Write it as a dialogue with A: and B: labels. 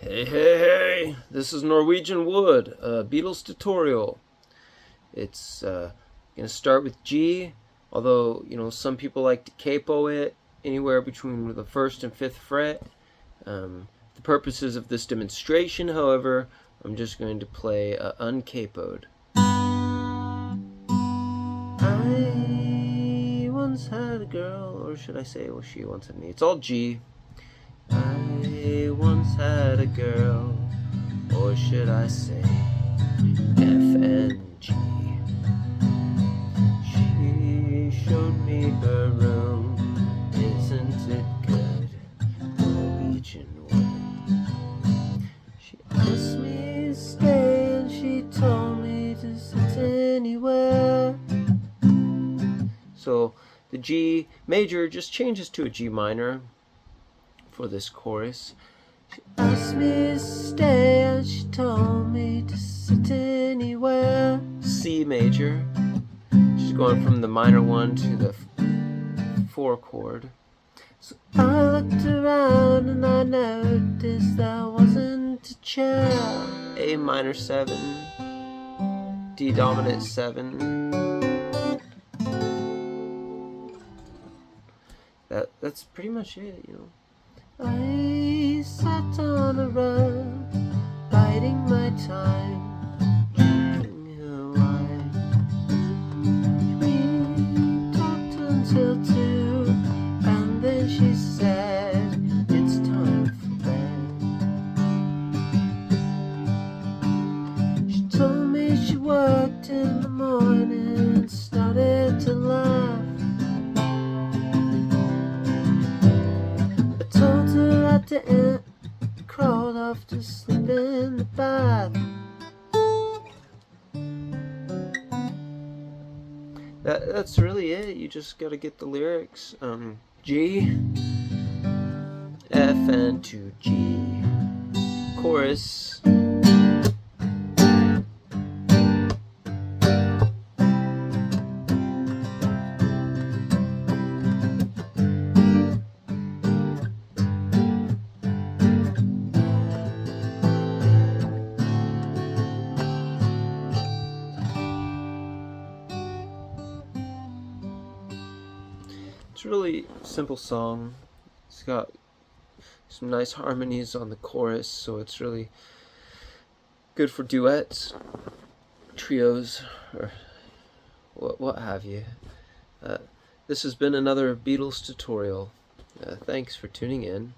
A: Hey, hey, hey! This is Norwegian Wood, a Beatles tutorial. It's gonna start with G, although some people like to capo it anywhere between the first and fifth fret. The purposes of this demonstration, however, I'm just going to play uncapoed. I once had a girl, or should I say, well, she once had me. It's all G. I once had a girl, or should I say F and G. She showed me her room, isn't it good? Norwegian Wood. She asked me to stay and she told me to sit anywhere. So the G major just changes to a G minor for this chorus. She asked me to stay and she told me to sit anywhere. C major. She's going from the minor one to the 4 chord. So I looked around and I noticed there wasn't a chair. A minor 7, D dominant 7. That's pretty much it, I sat on a rug, biding my time, drinking her wine. We talked until 2, and then she said, it's time for bed. She told me she worked in the morning and started to laugh. And crawled off to sleep in the bath. That's really it. You just gotta get the lyrics. G, F, and to G. Chorus. It's a really simple song. It's got some nice harmonies on the chorus, so it's really good for duets, trios, or what have you. This has been another Beatles tutorial. Thanks for tuning in.